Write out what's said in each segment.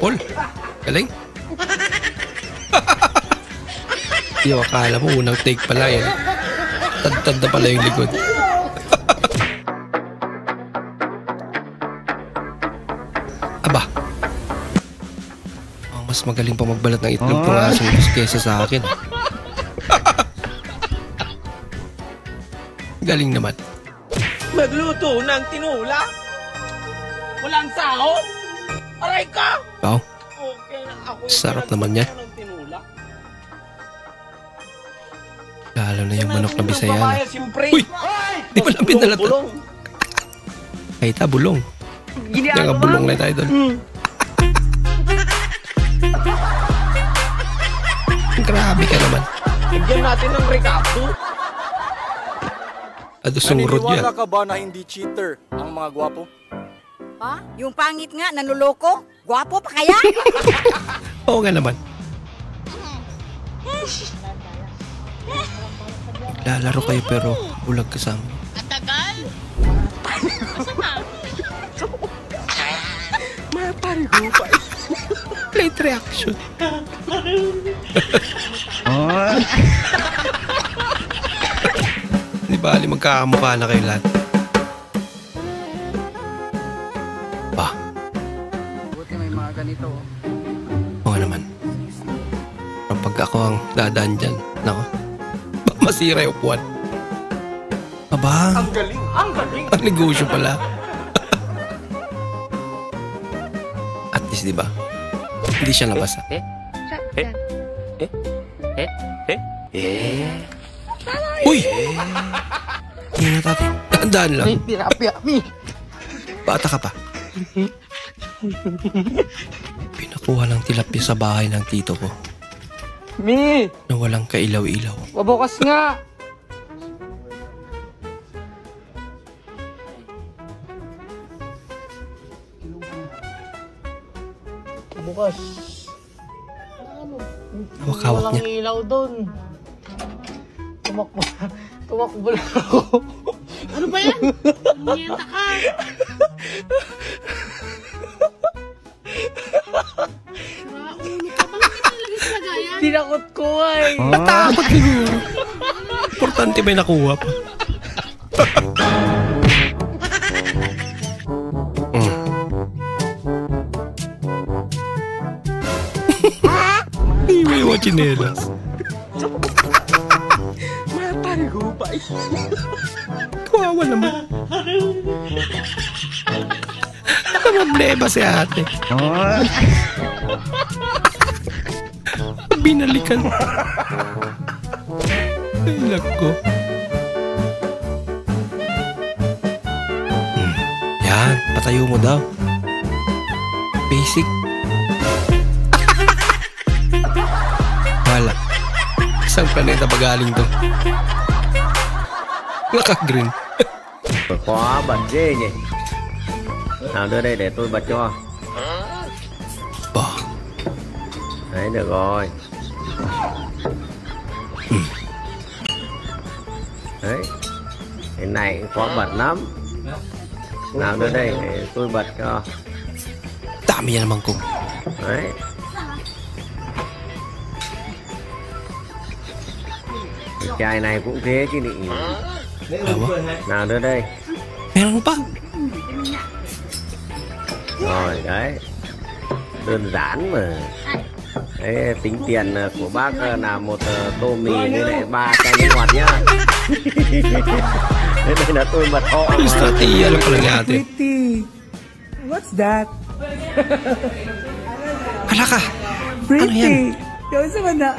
Apple. Galing. Yo, akala mo unang take pala yan. Tad-tad na pala yung likod. Aba. Mas magaling pa magbalat ng itlog ng asong kesa sa akin. Galing naman. Magluto ng tinula? Walang sahog? Aray ka! Wow. Okay na ako. Sarap naman yan. Lalo na yung manok na Bisaya. Uy! Di pa lang pinalat. Ay ta, bulong. Nakabulong na tayo doon. Grabe ka naman. Bigyan natin ng recapto. Adusong road yan. Naniniwala ka ba na hindi cheater ang mga gwapo? Ha? Yung pangit nga, nanuloko? Gwapo pa kaya? Oo nga naman. Lalaro kayo pero bulag kasama. Atagal? Masama. Maparigupay. Late reaction. Di ba, magkakamukha na kayo lahat. Ba? Buti may mga ganito. Oo naman. Kapag ako ang dadaan dyan, nako, baka masira yung upuan. Aba, Ang galing! Ang galing! ang negosyo pala. At least, di ba? Hindi siya nabasa. Uy! Hindi na tatay. Tandaan lang. Bata ka pa. Pinakuha ng tilapia sa bahay ng tito ko. Mi! Na walang kailaw-ilaw. Wabukas nga! Wabukas. Hawak-hawak niya. Walang ilaw doon. Tumakbo lang ako. Ano ba yan? Miyenta ka. Rauno ka. Bakit ka nalagay sa lagayan? Tinakot ko ay. Natakot siguro. Importante may nakuha pa. Hindi mo yung chinelas. Maparigupay. Kawawa naman. Problema si ate. Binalikan. Ay, lako. Yan, patayo mo daw. Basic. Wala. Isang planeta ba galing to? Naka-green. Có bật ghê nhỉ. Nào đưa đây để tôi bật cho. Bỏ. Đấy được rồi. Đấy. Cái này cũng khó bật lắm. Nào đưa đây để tôi bật cho. Dami yan naman kung. Đấy. Cái chai này cũng thế chứ định. Nào đưa đây. Meron pa. Rồi đấy. Đơn giản mà. Đấy, tính tiền của bác là một tô mì với lại 3 chai nước ngọt nhá. Đây là tôi mật họ. Strategiya lang pala ni ate. What's that? Hala ka. Ano yan? Yung sa mana.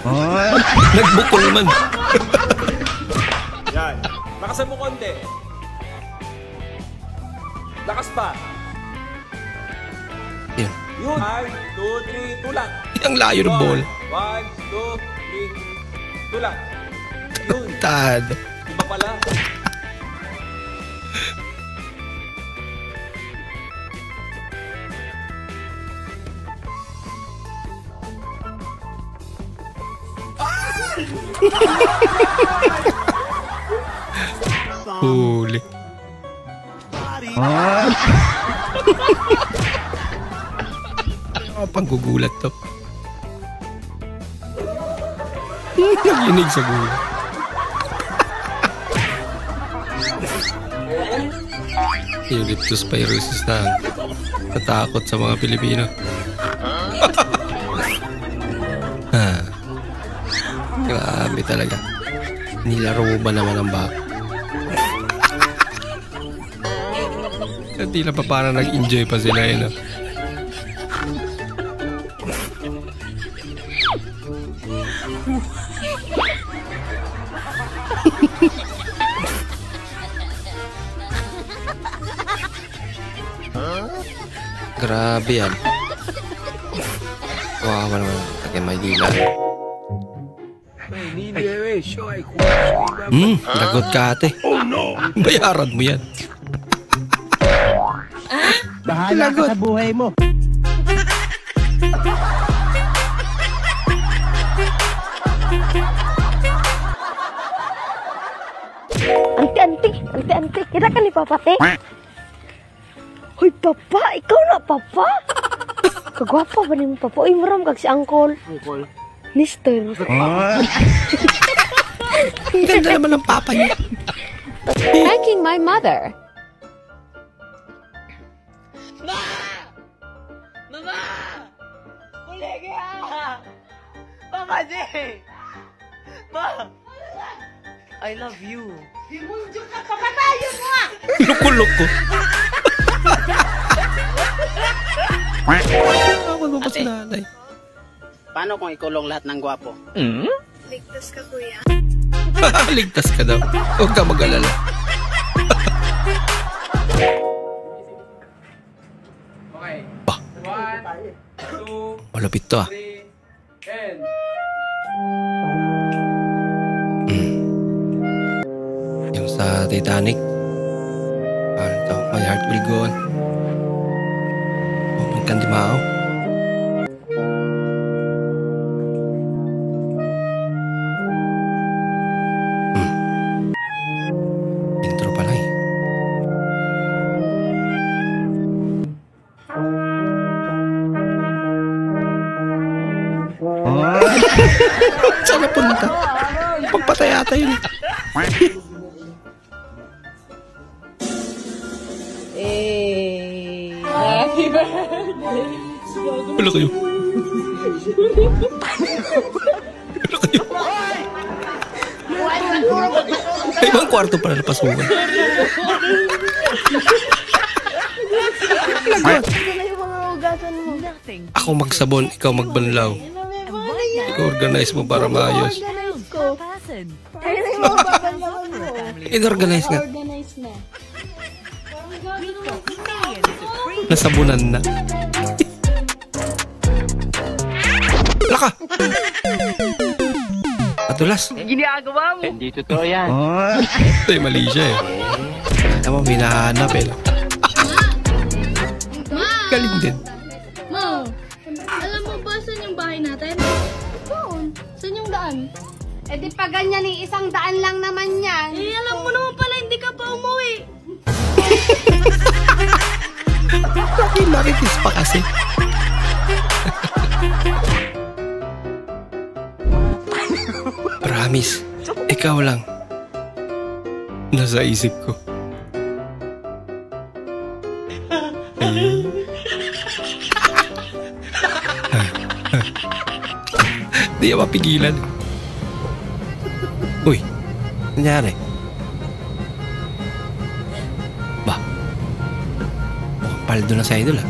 Nagbukol naman. Yan. Lakasan mo konti. Lakas pa. Yan. Yun. 1, 2, 3, tulang. Ang layo ng ball. 1, 2, 3, tulang. Yun. Tad. Iba pala. Huli. Panggugulat to. Naginig sa gulo. Yung leptospirosis na natakot sa mga Pilipino. Grabe talaga. Nilaro ba naman ang baka? Hindi na pa parang nag-enjoy pa sila yun. Grabe yan. Wow, naman. Tagay may dila. Lagot ka ate. Bayaran mo yan. Bahala ka sa buhay mo. Ante, kita ka ni Papa, te? Hoy, Papa, ikaw na, Papa? Kagwapa ba ni mo, Papa? Uy, maram kag si Uncle. Mister. Ganda naman ng papa niya. Thanking my mother. Mama! Uli ka! Mama, di! Ma! I love you. Dimunjo ka, papatayo mo ah! Loko-loko. Ako mo pa sa nanay. Paano kung ikulong lahat ng gwapo? Ligtas ka, kuya. Ligtas ka daw. Huwag ka mag-alala. Okay. Bah. 1, 2, Malapit to 3, and... Yung sa Titanic. Ano to? My heart will go on. Huwag kang dimao. Intro pala eh. Saan na punta? Pagpatay ata yun. Happy birthday! Wala kayo. Wala kayo. Ay, ibang kwarto pala napasukan. Lagot. Ako magsabon, ikaw magbanlaw. Ikaw organize mo para maayos. In-organize nga. Nasabunan na. Laka! Patulas. Ginagawa mo! Hindi totoo yan. Ito yung mali siya eh. Alam mo, hinahanap eh. Galing din. Ma, alam mo ba saan yung bahay natin? Doon. Saan yung daan? Eh di pa ganyan eh, isang daan lang naman yan. Eh, alam mo naman pala, hindi ka pa umuwi. Bakit maritis pa kasi? Promise, ikaw lang. Nasa isip ko. Di ako mapigilan. Uy, nangyari? Ba? Mukhang paldo na sa idol ah.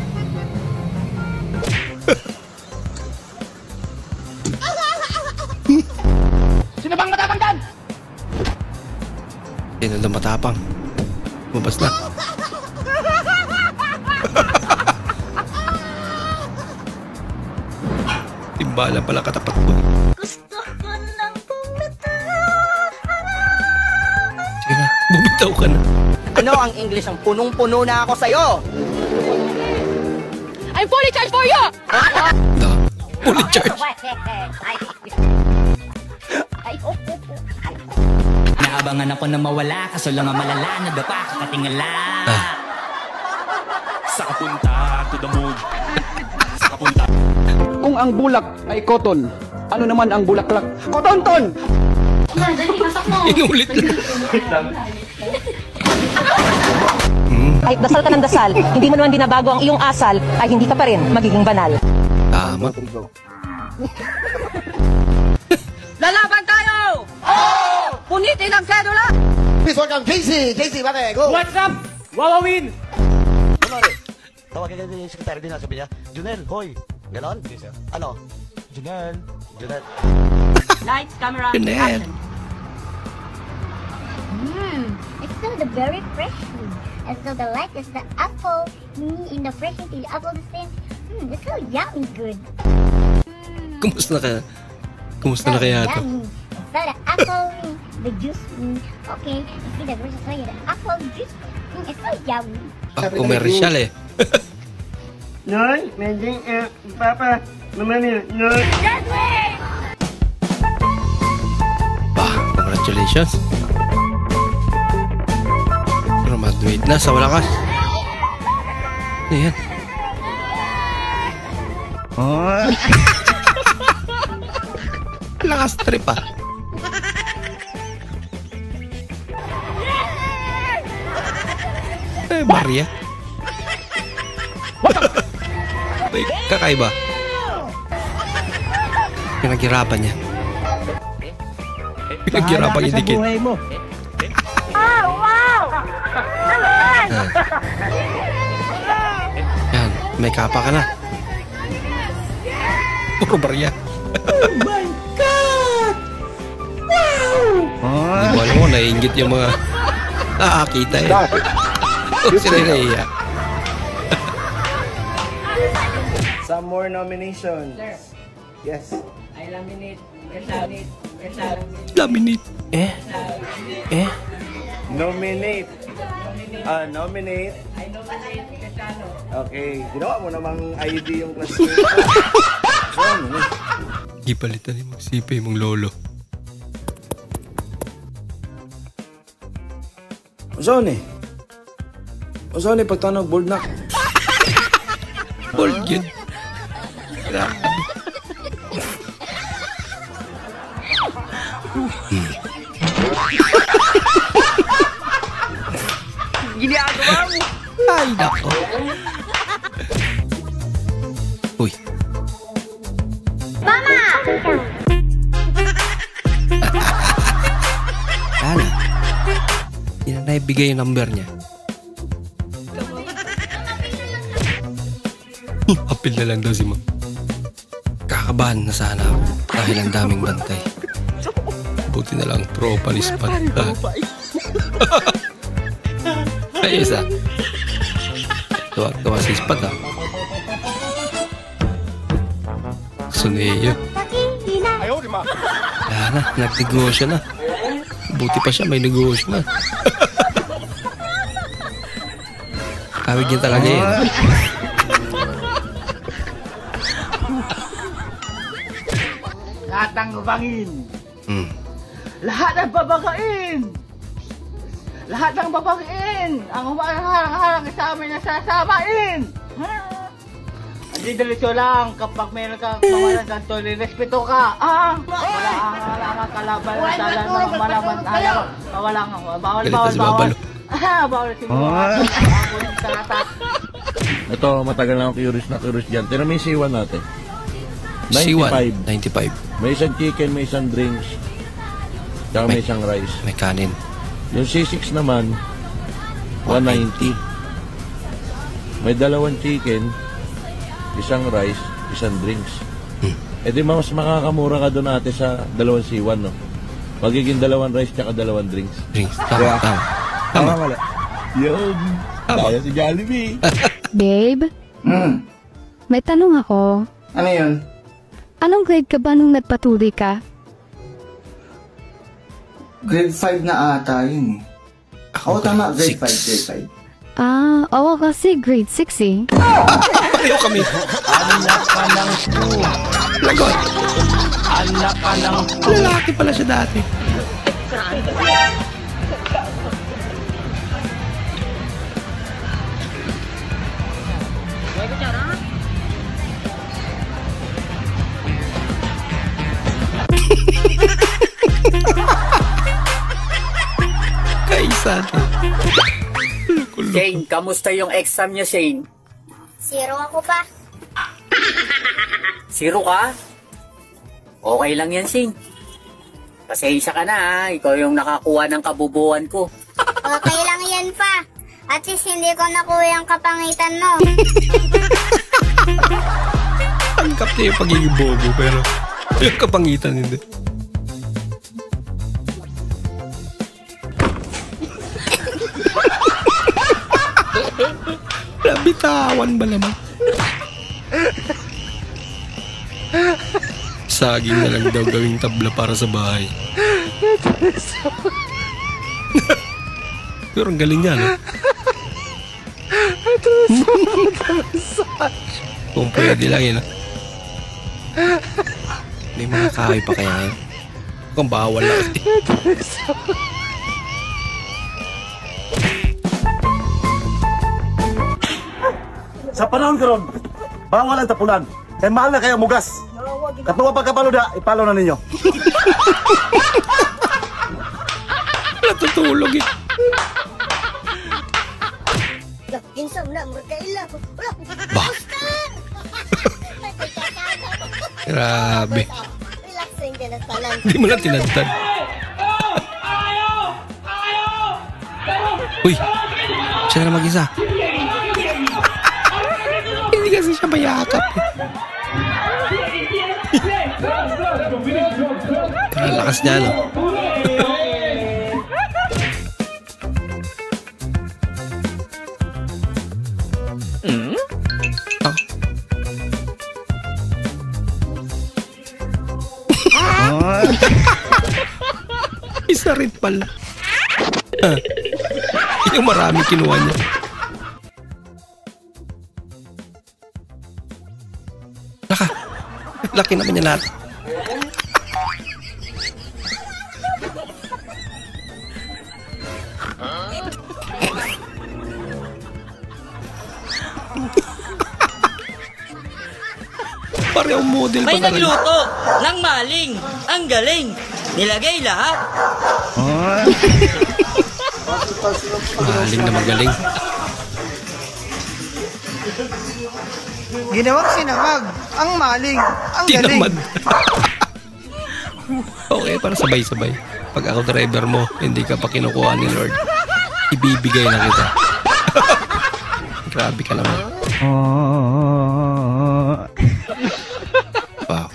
Sino bang matapang dyan? Sino na matapang? Mabas na. Timbala pala katapat ko. Gusto ko nang bumitaw. Sige na, bumitaw ka na. Ano ang English? Ang punong-puno na ako sa'yo! I'm fully charged for you! Da, fully charged. Naabangan ako na mawala, kaso lang ang malala, nadapa, kakatingala. Sa kapunta to the mood. Sa kapunta. ang bulak ay cotton, ano naman ang bulaklak? Kotonton! Inulit lang. Kahit dasal ka ng dasal, hindi mo naman binabago ang iyong asal, ay hindi ka pa rin magiging banal. Tama. Lalaban tayo! Oo! Punitin ang sedula! Please welcome Casey! Casey, pare, go! What's up? Wawawin! Tawagin ka yung sekretary din, sabi niya, Junel, hoy! Ganon? Ano? Junel. Junel. Lights, camera, Junel. action! It's still the very fresh food. And so the light is the apple. In the fresh the apple the same. It's so yummy good. Kumusta na kaya ito? Yummy. It's the apple, the juice. Okay, you see the versus way the apple juice. It's so yummy. Komersyal eh. Noy, medyo, Papa, mamamil, Noy. Congratulations. Graduate na sa wakas. Ano yan? Lakas trip ah. Maria. May kakaiba. Pinaghirapan niya. Pinaghirapan niya dikit. Yan, may kapa ka na. Puro barya. Oh my God! Wow! Hindi mo alam mo, naiingit yung mga nakakita eh. Sila naiiyak. Some more nominations. Sir. Yes. I laminate. Laminate. Nominate. Nominate. I nominate Quezano. Okay. Ginawa mo namang ID yung classmate. Hindi palitan ni magsipa yung mong lolo. Usaw ni pagtanog board na. Bold yun. Grabe. Ginagawa mo! Ay, nako. Uy. Mama! Kala. Hindi na naibigay yung number niya. Apil na lang daw si Ma'am. Kakabahan na sana ako dahil ang daming bantay. Buti na lang pro palispat. Ayos ah. Tuwa si Ispat ah. Suneyo. Wala na, nagnegosyo na. Buti pa siya, may negosyo na. Kawig niya talaga yun. Lahat ng babangin. Lahat ng babagain. Lahat ng babangin. Ang humarang-harang sa amin na sasamain. Hindi diretso lang kapag mayroon kang mawalan ng tuloy, respeto ka. Wala kang kalaban na sala ng malaman. Bawal. Bawal si mga. Ito, matagal na ako curious dyan. Tira may C1 natin. 95. May isang chicken, may isang drinks. Tsaka may isang rice. May kanin. Yung C6 naman, 190. May dalawang chicken, isang rice, isang drinks. Eh di mas makakamura ka doon ate sa dalawang C1, no? Magiging dalawang rice tsaka dalawang drinks. Tama. Mali. Yun. Kaya si Jollibee. Babe? May tanong ako. Ano yun? Anong grade ka ba nung nagpatuloy ka? Grade 5 na ata yun eh. Oo, tama. Grade 5. Oo kasi grade 6 eh. Pareho kami. Anak ka ng school. Lagot. Anak ka ng lalaki pala siya dati. Saan? Shane, kamusta yung exam niya, Shane? 0 ako pa. 0 ka? Okay lang yan, Shane. Pasensya ka na ha. Ikaw yung nakakuha ng kabubuan ko. Okay lang yan pa. At least hindi ko nakuha yung kapangitan mo. Tanggap niya yung pagiging bobo pero yung kapangitan hindi. Bitawan ba naman? Saging na lang daw gawing tabla para sa bahay. Pero ang galing niya, no? Kung pwede lang yun, no? May mga kahoy pa kaya yun? Kung bawal lang. Sa panahon karon, bawal ang tapunan. Kaya mahal na kayo mugas. Katuwa pagkapalo na, ipalo na ninyo. Natutulog eh. Kinsam na, magkaila. Bah. Grabe. Relaxing din at talan. Hindi mo lang tinadtad. Uy, siya na mag-isa. Hindi kasi siya mayakap. Pero lakas niya, no? Isa rin pala. Yung marami kinuha niya. Laki naman niya natin. Parehong model pa. May nagluto ng maling. Ang galing. Nilagay lahat. Maling na magaling. Ginawang sinangag. Ang maling. Ang galing. Okay, para sabay-sabay. Pag ako driver mo, hindi ka pa kinukuha ni Lord. Ibibigay na kita. Grabe ka naman. Wow.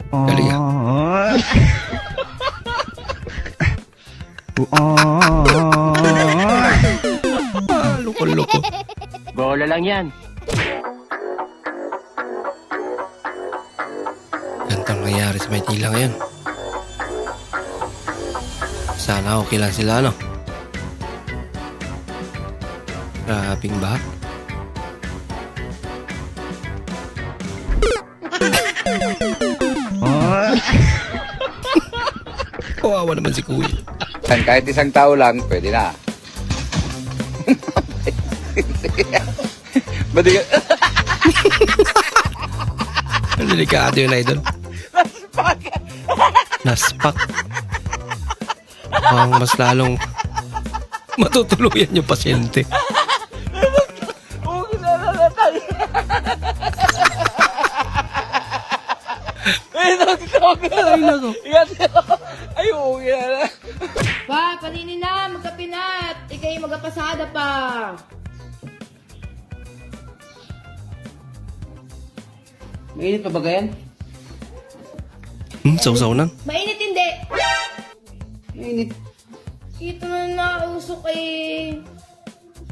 Galing ah. Loko-loko. Bola lang yan. Gantang nangyari sa Maynila ngayon. Sana okay lang sila, no? Grabing baha. Kawawa naman si Kuya. Kahit isang tao lang, pwede na. Ba't ka? Ang delikado yun, idol. Naspak. Ang mas lalong matutuluyan yung pasyente. Ay, uwi na. Pa, paninin na, magkapinat. Ikay magkapasada pa. Mainit pa ba yan? Sausaw na. Mainit hindi. Mainit. Ito na nausok eh.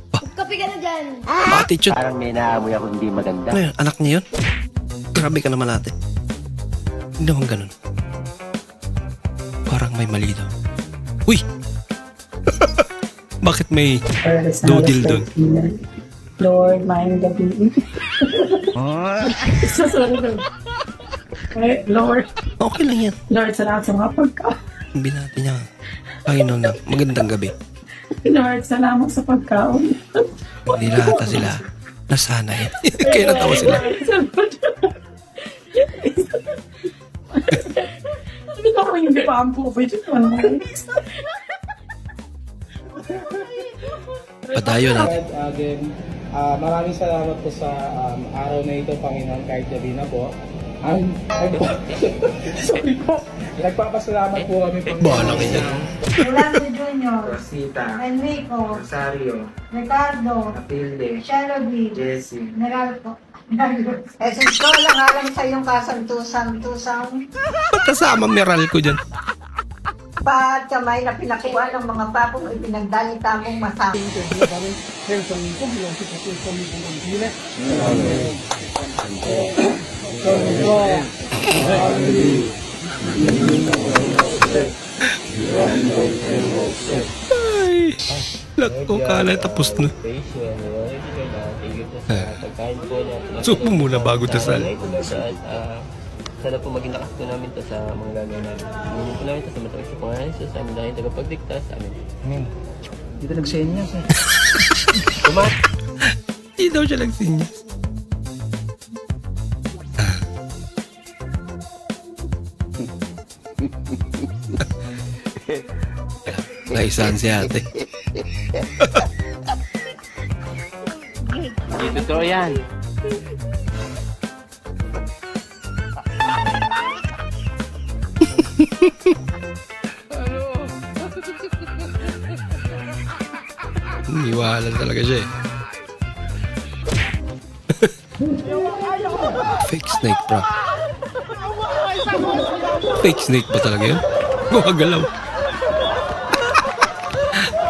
Magkapi ka na dyan. Attitude. Parang may naamoy ako hindi maganda. Ano yun? Anak niya yun? Grabe ka naman natin. Hindi naman ganun. Parang may mali daw. Uy! Bakit may dodil doon? Lord, mind the baby. Lord. Okay lang yan. Lord, salamat sa mga pagkain. Binati niya. Panginoon na. Magandang gabi. Lord, salamat sa pagkain. Hindi lahat sila nasanay. Kaya natawa sila. Hindi ko yung dipaan po. Padayo natin. Again, maraming salamat po sa araw na ito, Panginoon, kahit gabi na po. Sorry po. Nagpapasalamat po kami, Panginoon. Bahala kayo. Rolando Jr. Rosita. Enrico. Rosario. Ricardo. Matilde. Shelby. Jessie. Meralco. Jesus ko, lang sa iyong kasantusang-tusang. Kasama meral ko dyan. Paat kamay na pinakuha ng mga papong ipinagdalita mong masama. Ay, lako kala tapos na. Supo muna bago dasal. Sana po maging lakas po namin ito sa mga gagawin namin. Hindi po namin ito sa matawag sa pangalan Jesus, sa amin dahil tagapagdiktas. Amen. Amen. Dito nagsenyas eh. Hindi daw siya nagsenyas. Naisahan si ate. Hindi totoo yan. Iwalan talaga siya eh. Fake snake prank. Fake snake ba talaga yun? Gumagalaw.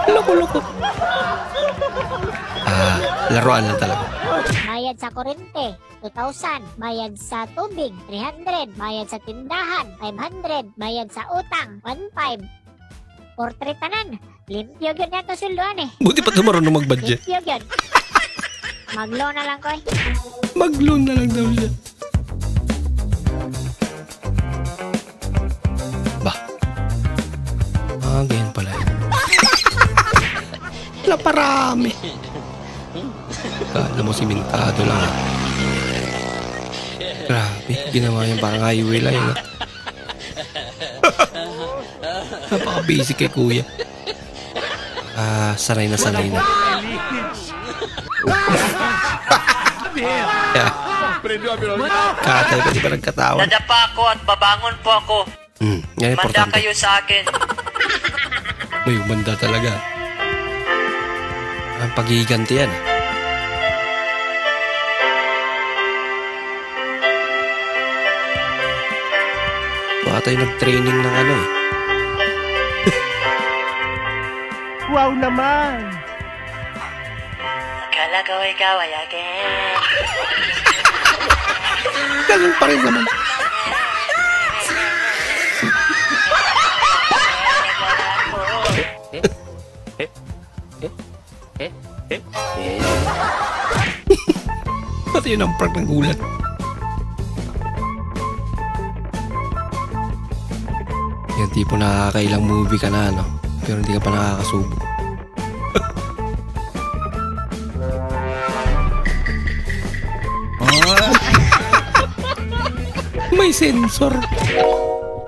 Loko-loko. Laruan lang talaga. Bayad sa kuryente, 2,000. Bayad sa tubig, 300. Bayad sa tindahan, 500. Bayad sa utang, 1,500. Portrait tanan. Limpyo yun yan to suluan eh. Buti pa marunong mag-budget. Limpyo yun. Mag-loan na lang ko eh. Mag-loan na lang daw siya. Bah. Ganyan pala yun. Naparami. Kala mo simentado lang eh. Grabe, ginawa niya parang highway lang yun. Napaka-basic kay kuya. Sanay na sanay na. Katay, pati ba nagkatawan? Nadapa ako at babangon po ako. Yan importante. Manda kayo sa akin. Uy, manda talaga. Ang paghihiganti yan. Baka tayo nag-training ng ano eh. Wow naman! Akala ko ikaw ay akin. Ganun pa rin naman. Pati yun ang prank ng gulat. Yung tipo nakakailang movie ka na, no? Pero hindi ka pa nakakasubo. May sensor.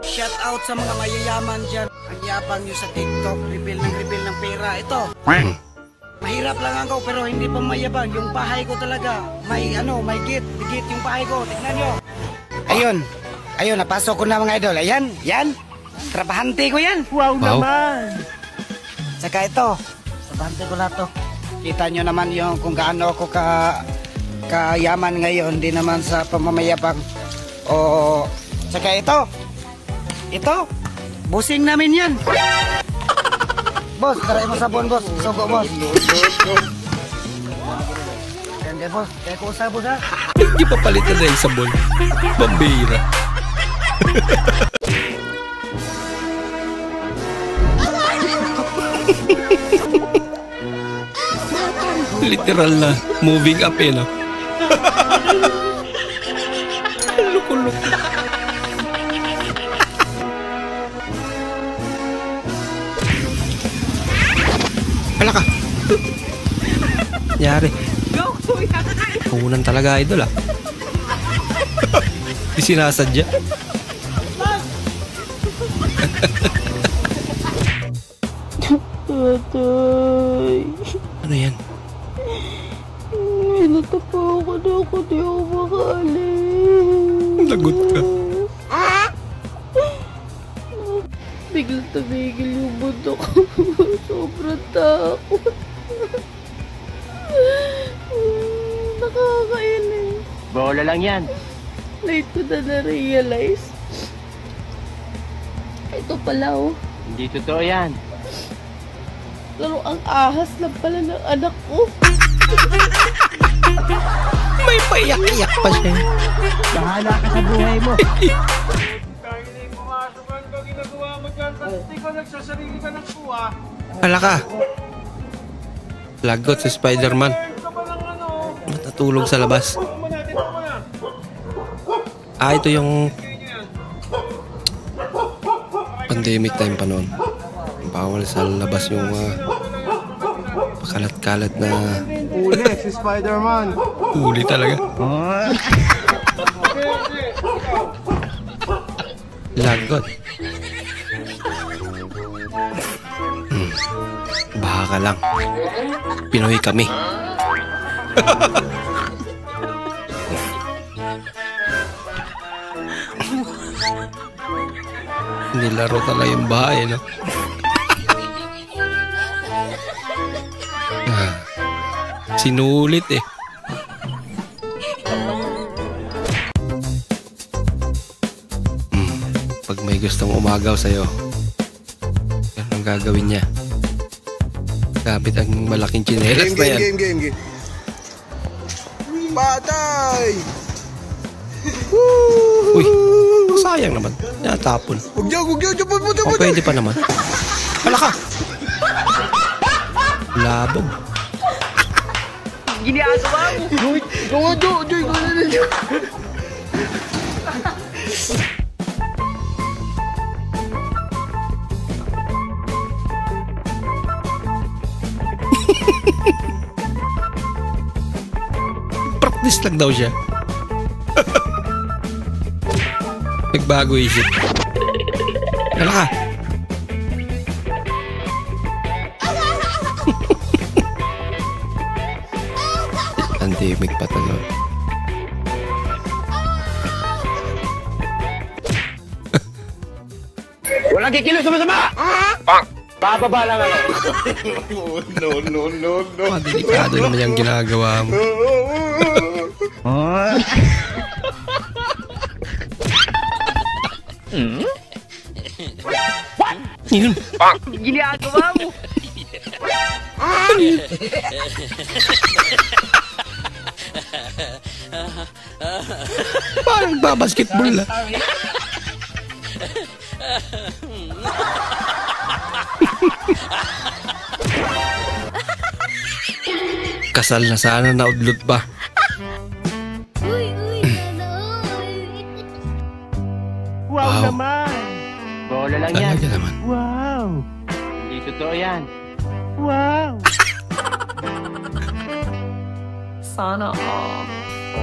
Shout out sa mga mayayaman dyan. Ang yapang nyo sa TikTok, reveal ng pera. Ito. Mahirap lang ako pero hindi pa mayabang. Yung bahay ko talaga, may gate yung bahay ko. Tignan nyo. Ayun, napasok ko na mga idol. Ayan, yan. Trabahante ko yan. Wow naman. Saka ito, trabahante ko na to. Kita nyo naman yung kung gaano ako kayaman ngayon. Hindi naman sa pamamayabang. Saka ito, busing namin yan. Boss, taray mo sabon, boss. Sugo, boss. Ganda, boss. Kaya ko sabon, ha? Hindi pa palitan na yung sabon. Bambira. Literal na moving up eh, no? Loko-loko. Hala ka. Yari. Punan talaga idol ah. Di sinasadya. Tutu. Nay. Ano yan? Natapaw ko na ako, di ako makalim. Lagot ka. Biglang tumigil yung mundo ko. Sobrang takot. Nakakainis. Bola lang yan. Late ko na na-realize. Ito pala oh. Hindi totoo yan. Laro ang ahas lang pala ng anak ko. May paiyak-iyak pa siya. Bahala ka sa buhay mo. Hala ka. Lagot si Spider-Man. Natutulog sa labas. Ito yung pandemic time pa noon. Bawal sa labas yung pakalat-kalat na... Uli si Spider-Man. Uli talaga. Lagot. Baha ka lang. Pinoy kami. Nilaro talaga yung bahay, no? Sinulit eh. Pag may gustong umagaw sa'yo, yan ang gagawin niya. Kapit ang malaking tsinelas na yan. Game. Patay! Uy, sayang naman. Natapon. Huwag niyo. Pwede pa naman. Hala ka! Labog. Ginagawa mo. Joy. Practice lang daw siya. Nagbago isip. Hala ka! Pandemic pa to, no? Walang kikilos sa masama! Bababa lang ako. No. Delikado naman yung ginagawa mo. Yun. Ginagawa mo. Parang babasketball na. Kasal na sana, naudlot pa. Wow naman. Bola lang yan. Talaga naman. Wow. Hindi totoo yan. Wow. Sana all.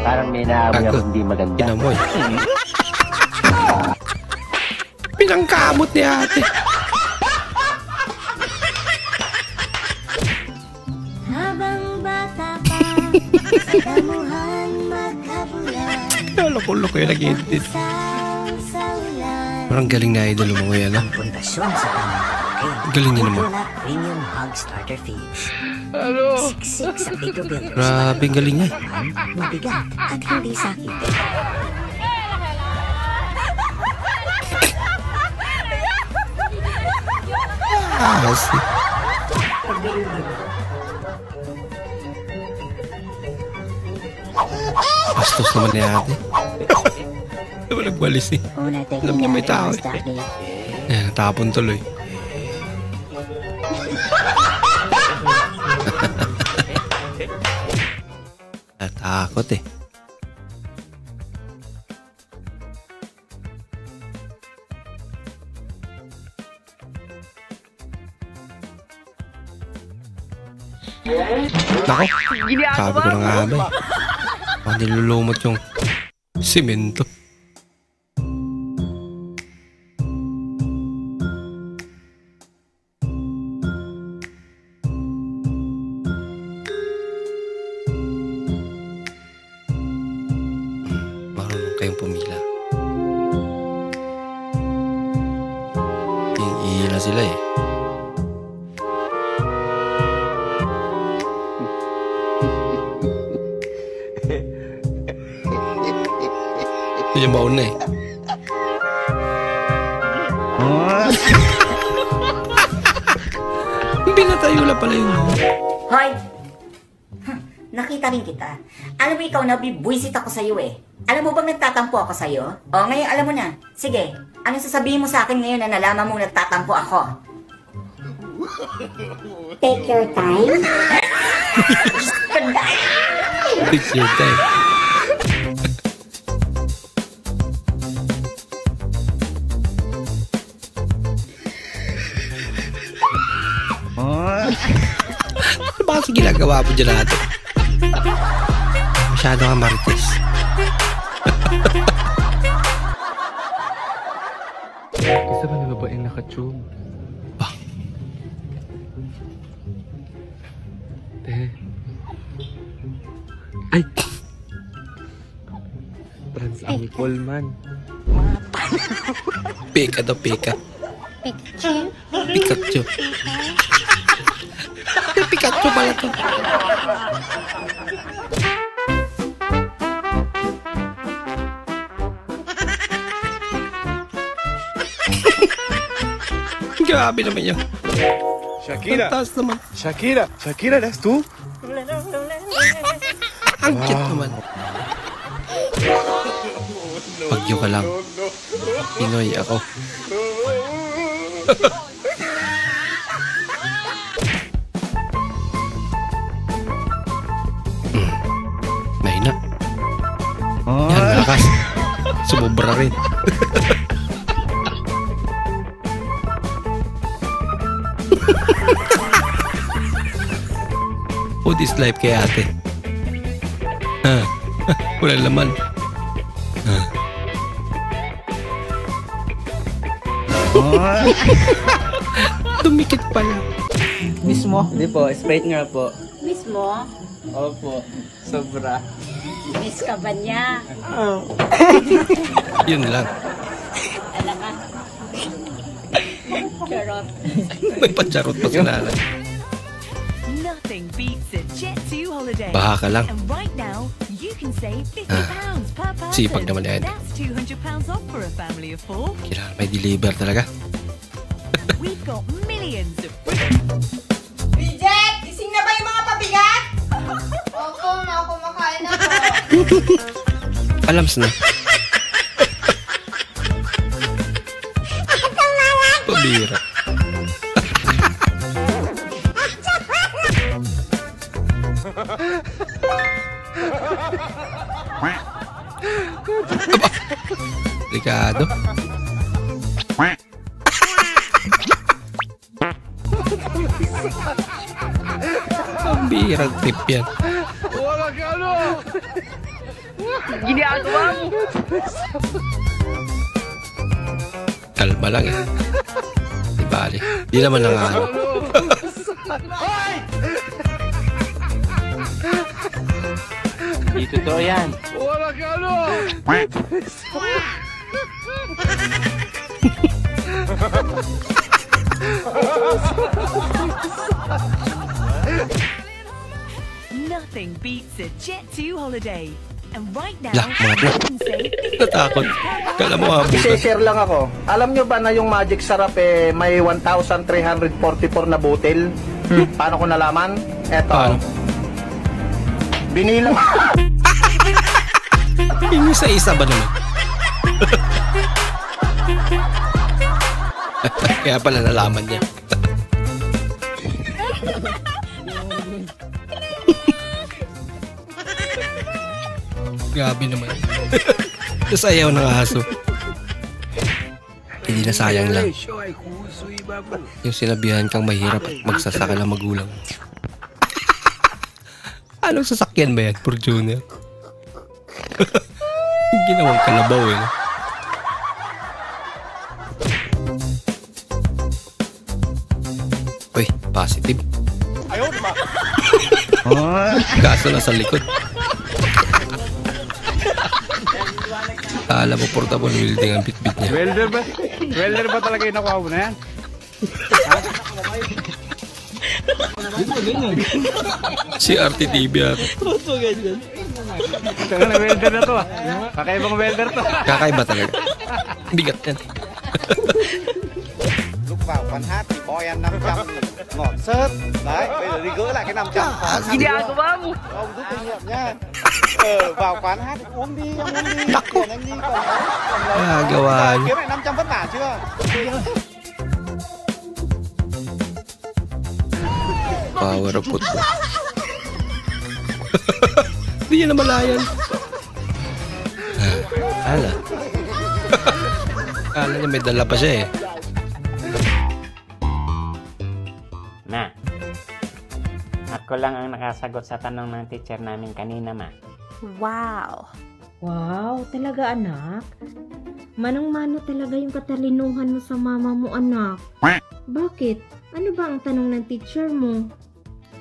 Parang may naamoy ako hindi maganda. Inamoy. Pinangkamot ni ate. Habang bata pa, sa damuhan magkabulan. Loko-loko yung nag-edit. Parang galing na idol mo ngayon, ha? Pundasyon sa pamamagitan. Galing niya naman. Premium Hog Starter Feeds. Ano? Siksik sa Big Builders. Grabe, galing niya. Mabigat at hindi sakit. Kasi. Bastos naman ni ate. Nagwalis eh. Alam niya may tao eh. Ayan, natapon tuloy. Natakot eh. Nako, sabi ko na nga ba eh. Baka nilulumot yung simento. sila eh. Ito yung mauna eh. Pinatayo lang pala yun. Hoy! Nakita rin kita. Alam mo ikaw na bibwisit ako sa'yo eh. Alam mo bang nagtatampo ako sa'yo? O ngayon alam mo na. Sige, anong sasabihin mo sa akin ngayon na nalaman mong nagtatampo ako? Take your time. Take your time. Ano ba kasi ginagawa mo dyan natin? Masyado ka marites. Isa ba na babaeng nakatube? Te. Ay! Trans uncle man. Peka daw, peka. Pikachu. Pikachu. Pikachu pala to. Grabe naman yun. Shakira. Ang taas naman. Shakira. Shakira, that's tú? Ang cute naman. Pagyo ka lang. Pinoy ako. Mahina. Yan, lakas. Sumubra rin. Oh, this life kay ate. Wala laman. Dumikit pala. Mismo? Hindi po, straight nga po. Mismo? Opo, sobra. Miss ka ba niya? Yun lang. Alam ka. Charot. May pancharot pa si nanay. Nothing beats a Jet2 holiday. Baha ka lang. And right now, you can save £50 per person. Sipag naman yan. That's £200 off for a family of 4. Kailangan may deliver talaga. We've got millions of... Bridget! Gising na ba yung mga pabigat? Opo, kumakain na po. Alams na. Pabira. Delikado. Ang birang tip yan. Wala ka ano! Ginagawa mo! Kalma lang eh. Di bali. Di naman lang ano. Dito to yan. Wala ka ano! Nothing beats a Jet2 holiday. And right now, Lah, mga you can save natakot. Kala mo abutan. I-share lang ako. Alam nyo ba na yung Magic Sarap may 1,344 na butil? Paano ko nalaman? Eto. Binilang. Isa-isa ba naman? Kaya pala nalaman niya. Grabe naman. Nasayaw ng aso. Hindi na sayang lang. Yung sinabihan kang mahirap at magsasaka ng magulang. Anong sasakyan ba yan, Fortuner? Ginawang kalabaw eh. No? Uy, positive. Ayaw, di ba? Kaso nasa likod. Alam mo, portable welding ang bit-bit niya. Welder ba talaga yung nakuha mo na yan? Si RTTV ako. Ito na welder na to ah. Kakaibang welder to. Kakaiba talaga. Bigat yan. Lúc vào quán hát thì bo em 500 ngọt sớt. Đấy, bây giờ đi gỡ lại cái 500. Ginagawa mo. Ông rút kinh nghiệm nha. Vào quán hát thì uống đi, ông uống đi. Tiền anh đi còn gawa niyo. kiếm lại 500 vất vả chưa? Power of football. Hindi niya namalayan. Ala. Kala niya may dala pa siya eh. Ma, ako lang ang nakasagot sa tanong ng teacher namin kanina, ma. Wow. Wow, talaga anak? Manang-mano talaga yung katalinuhan mo sa mama mo, anak. Bakit? Ano ba ang tanong ng teacher mo?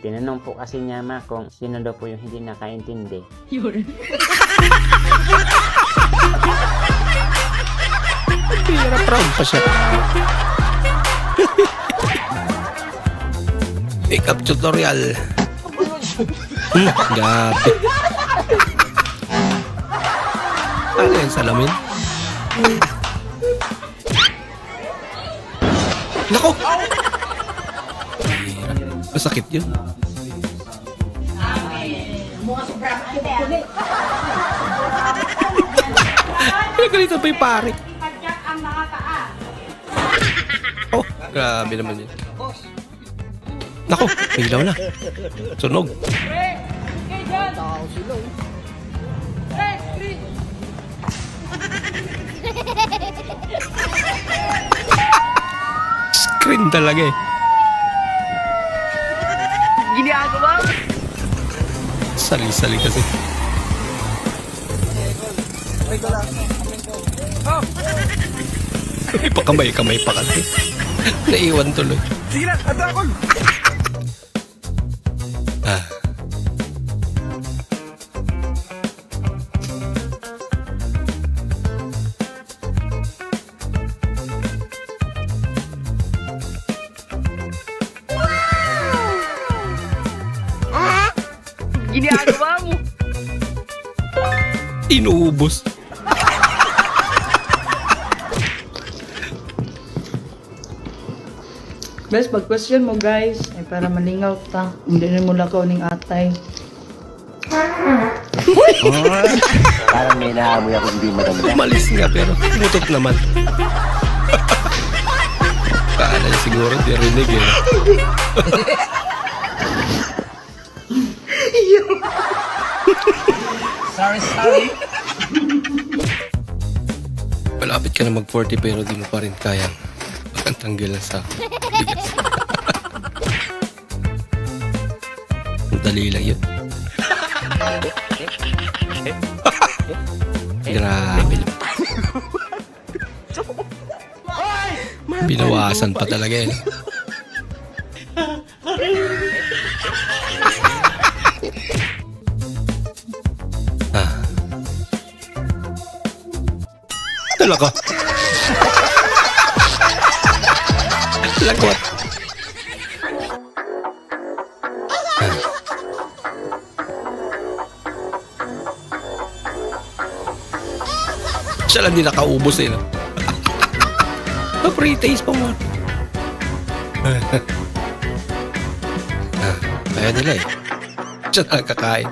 Tinanong po kasi niya, ma, kung sino daw po yung hindi nakaintindi. Yun. Pira proud pa siya. Makeup tutorial. Gabi. Ano yung salamin? Nako! Masakit yun. Pinagalitan pa yung pare. Oh, grabe naman yun. Nako, may ilaw na. Sunog. Screen talaga eh. Ginagawa mo. Sali-sali kasi. May pakamay-kamay pa kasi. Naiwan tuloy. Sige na, handa ako! Ginagawa mo. Inuubos. Best, pag-question mo guys, ay para malingaw ta. Hindi na mula ka uning atay. Parang may naamoy ako hindi maganda. Umalis nga pero mutot naman. Paala niya siguro di rinig eh. Sorry. Malapit ka na mag-40 pero di mo pa rin kayang pagkantanggilan sa bigas. Dali lang yun. Grabe lang. Binawasan pa talaga eh. Talaga. Lagot. Siya lang din nakaubos eh. No? Pre-taste pa mo. Kaya nila eh. Siya na kakain.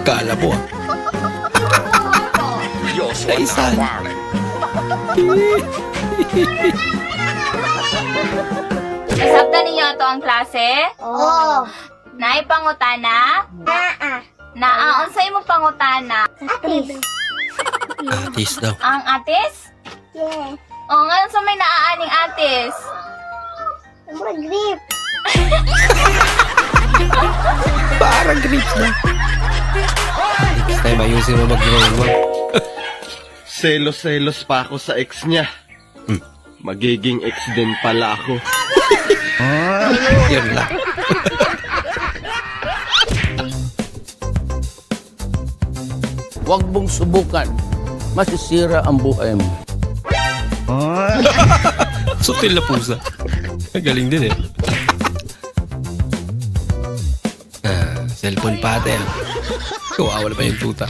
Kala mo ah. Naisan. Nasabda ninyo ito ang klase? Oo. Naipangutana? Naaonsay mo pangutana? Atis. Atis daw. Ang atis? Yeah. O, ngayon sa may naaaning atis? Ang grip. Parang grips na. Next time ayusin mo mag-growing mo. Selos-selos pa ako sa ex niya. Magiging ex din pala ako. Yun lang. Huwag mong subukan. Masisira ang buhay mo. Sutil na pusa. Galing din eh. Cellphone pate. Kawawa na pa yung tuta.